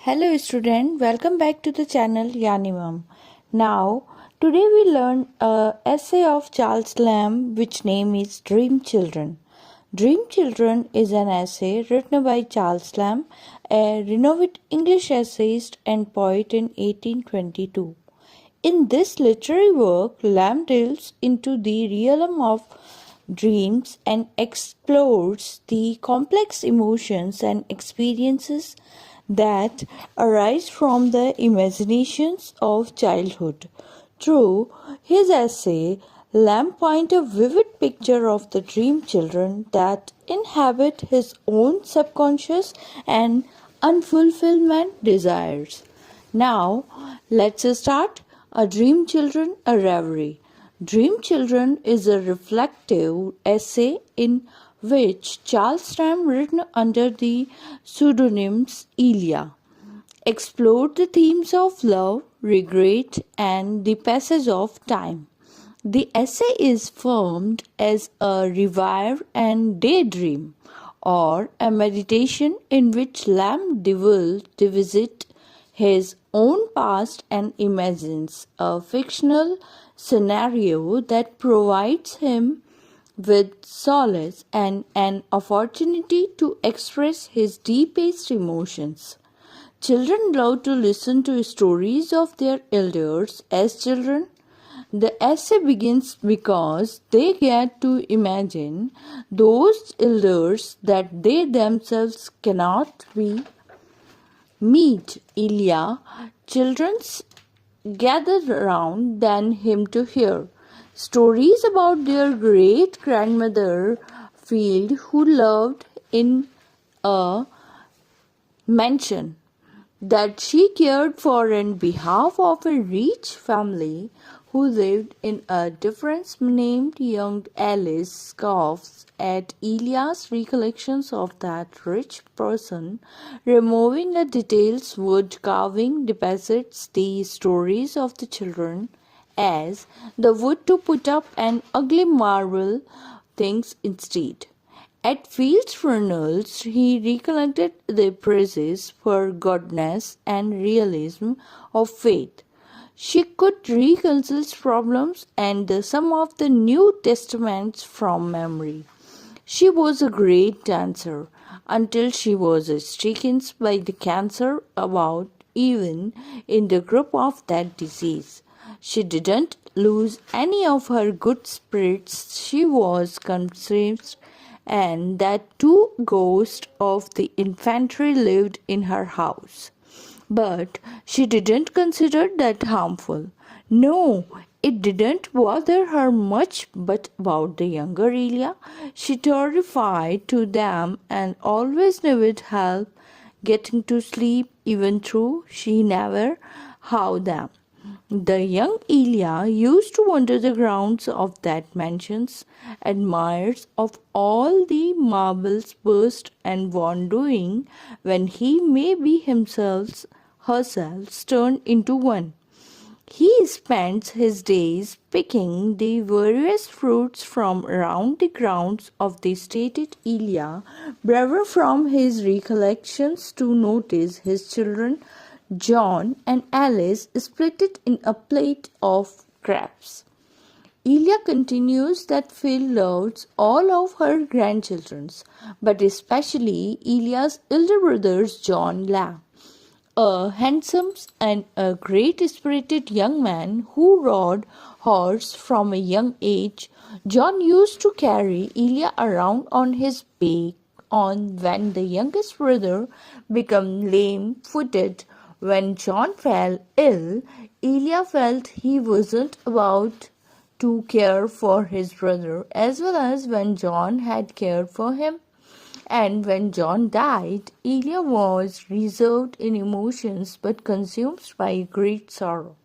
Hello student, welcome back to the channel Yanimam. Now, today we learn a essay of Charles Lamb which name is Dream Children. Dream Children is an essay written by Charles Lamb, a renowned English essayist and poet in 1822. In this literary work, Lamb delves into the realm of dreams and explores the complex emotions and experiences that arise from the imaginations of childhood. Through his essay, Lamb paints a vivid picture of the dream children that inhabit his own subconscious and unfulfillment desires. Now, let's start A Dream Children, a Reverie. Dream Children is a reflective essay in which Charles Lamb, written under the pseudonyms Elia, explored the themes of love, regret, and the passage of time. The essay is formed as a reverie and daydream, or a meditation in which Lamb revisits his own past and imagines a fictional scenario that provides him with solace and an opportunity to express his deepest emotions. Children love to listen to stories of their elders as children. The essay begins because they get to imagine those elders that they themselves cannot meet. Ilya, children's gathered around than him to hear stories about their great grandmother Field, who lived in a mansion that she cared for on behalf of a rich family who lived in a difference named young Alice scoffs at Ilya's recollections of that rich person, removing the details wood carving deposits the stories of the children as the wood to put up an ugly marble things instead. At Field's funerals, he recollected the praises for goodness and realism of faith. She could reconcile problems and some of the New Testaments from memory. She was a great dancer until she was stricken by the cancer about even in the grip of that disease. She didn't lose any of her good spirits. She was convinced and that two ghosts of the infantry lived in her house. But she didn't consider that harmful. No, it didn't bother her much, but about the younger Ilya, she terrified to them and always needed help getting to sleep, even though she never how them. The young Ilya used to wander the grounds of that mansions, admirers of all the marbles burst and wandering when he may be herself turned into one. He spends his days picking the various fruits from around the grounds of the stated Ilya, braver from his recollections to notice his children John and Alice split it in a plate of grapes. Ilya continues that Phil loves all of her grandchildren, but especially Ilya's elder brothers John Lamb, a handsome and a great-spirited young man who rode horse from a young age. John used to carry Ilya around on his back when the youngest brother became lame-footed. When John fell ill, Ilya felt he wasn't about to care for his brother as well as when John had cared for him. And when John died, Ilya was reserved in emotions but consumed by great sorrow.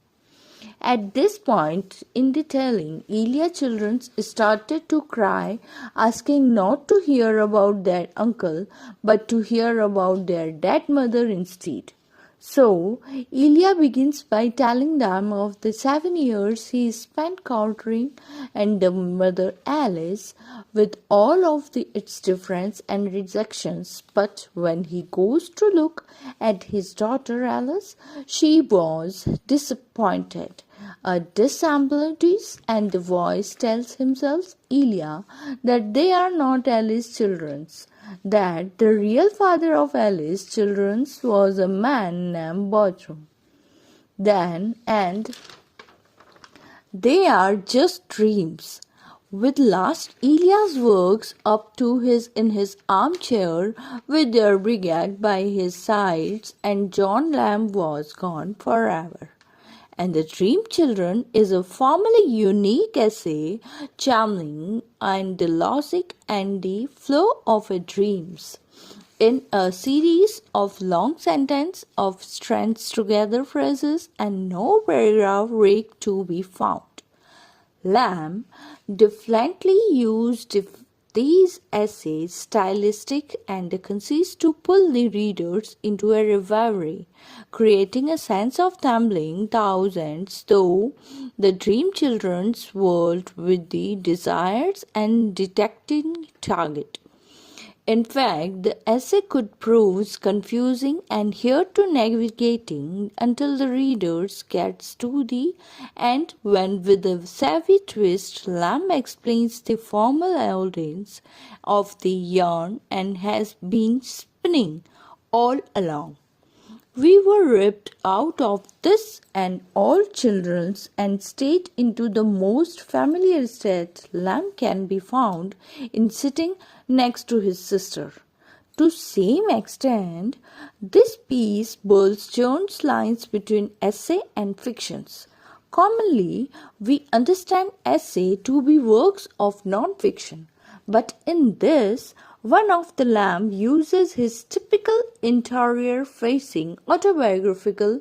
At this point in the telling, Ilya's children started to cry, asking not to hear about their uncle but to hear about their dead mother instead. So, Ilya begins by telling them of the 7 years he spent countering and the mother Alice with all of its difference and rejections. But when he goes to look at his daughter Alice, she was disappointed. A disambiguities and the voice tells himself, Ilya, that they are not Alice's children, that the real father of Alice's children was a man named Bertram. Then, and they are just dreams. With last Ilya's works up to his in his armchair with their brigade by his sides, and John Lamb was gone forever. And The Dream Children is a formally unique essay channeling and the logic and the flow of a dreams in a series of long sentences of strings together phrases and no paragraph break to be found. Lamb definitely used these essays, stylistic and concise, to pull the readers into a reverie, creating a sense of tumbling thousands through the dream children's world with the desires and detecting target. In fact, the essay could prove confusing and hard to navigating until the readers gets to the end when with a savvy twist Lamb explains the formal audience of the yarn and has been spinning all along. We were ripped out of this and all children's and stayed into the most familiar state Lamb can be found in sitting next to his sister. To same extent, this piece blurs Jones' lines between essay and fictions. Commonly, we understand essay to be works of non-fiction, but in this, one of the Lamb uses his typical interior-facing autobiographical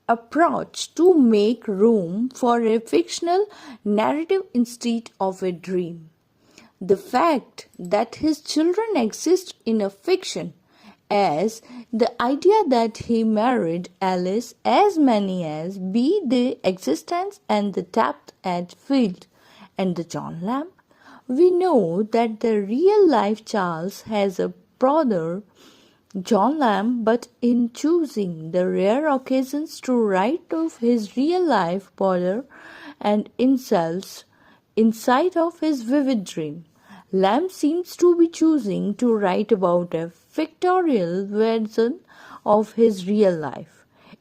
approach to make room for a fictional narrative instead of a dream. The fact that his children exist in a fiction, as the idea that he married Alice, as many as be the existence and the depth at field, and the John Lamb. We know that the real life Charles has a brother, John Lamb, but in choosing the rare occasions to write of his real life brother and inside of his vivid dream, Lamb seems to be choosing to write about a fictional version of his real life.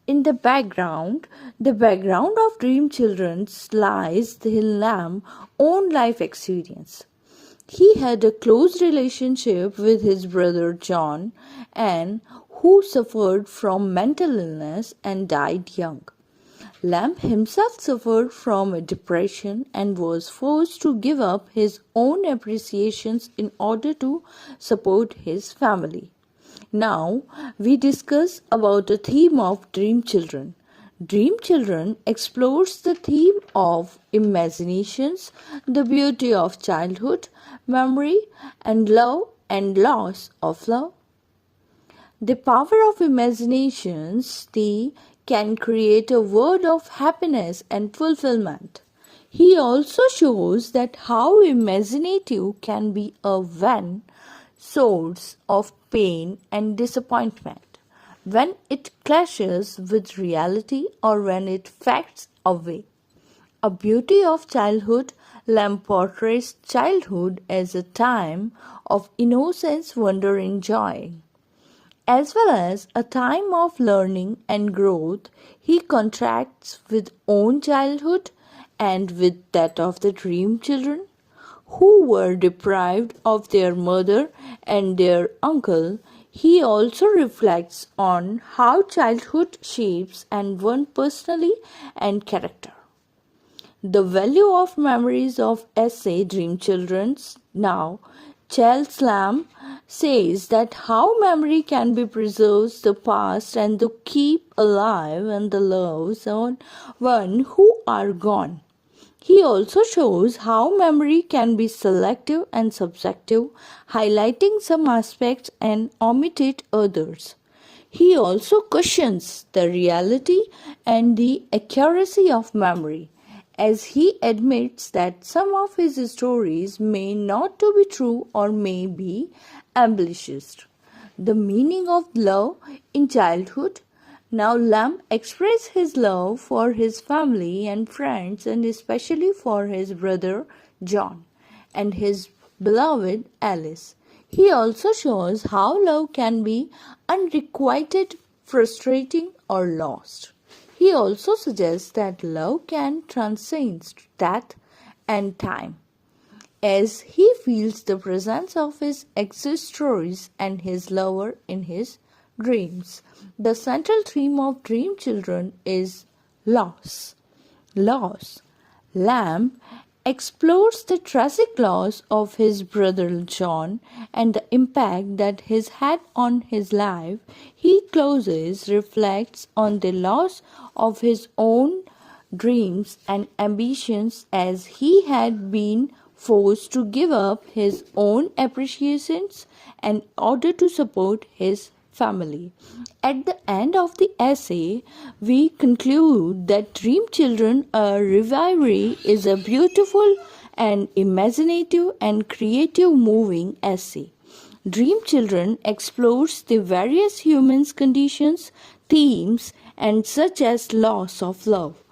In the background of Dream Children lies the Lamb's own life experience. He had a close relationship with his brother John, and who suffered from mental illness and died young. Lamb himself suffered from a depression and was forced to give up his own appreciations in order to support his family. Now we discuss about the theme of Dream Children. Dream Children explores the theme of imaginations, the beauty of childhood, memory, and love and loss of love. The power of imaginations, can create a world of happiness and fulfillment. He also shows that how imaginative can be a one source of pain and disappointment when it clashes with reality or when it fades away. A beauty of childhood, Lamb portrays childhood as a time of innocence, wonder, and joy. As well as a time of learning and growth, he contrasts with own childhood and with that of the dream children, who were deprived of their mother and their uncle. He also reflects on how childhood shapes and one personally and character. The value of memories of essay Dream Children's now, Charles Lamb says that how memory can be preserved the past and to keep alive and the loves on one who are gone. He also shows how memory can be selective and subjective, highlighting some aspects and omitted others. He also questions the reality and the accuracy of memory, as he admits that some of his stories may not to be true or may be embellished. The meaning of love in childhood. Now Lamb expresses his love for his family and friends, and especially for his brother John and his beloved Alice. He also shows how love can be unrequited, frustrating, or lost. He also suggests that love can transcend death and time, as he feels the presence of his ancestors and his lover in his dreams. The central theme of Dream Children is loss. Loss. Lamb explores the tragic loss of his brother John and the impact that has had on his life. He closes reflects on the loss of his own dreams and ambitions, as he had been forced to give up his own appreciations in order to support his family. At the end of the essay, we conclude that Dream Children, a Reverie is a beautiful and imaginative and creative moving essay. Dream Children explores the various human conditions, themes, and such as loss of love,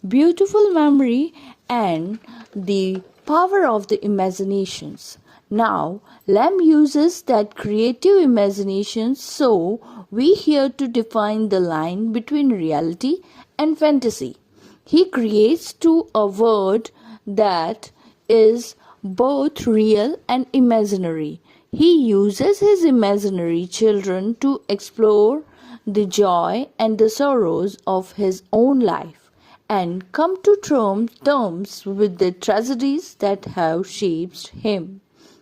beautiful memory, and the power of the imaginations. Now, Lamb uses that creative imagination, so we here to define the line between reality and fantasy. He creates to a word that is both real and imaginary. He uses his imaginary children to explore the joy and the sorrows of his own life and come to terms with the tragedies that have shaped him.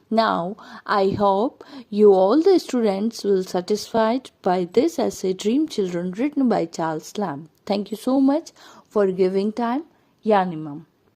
Now, I hope you all the students will satisfied by this essay Dream Children written by Charles Lamb. Thank you so much for giving time. Yanimam.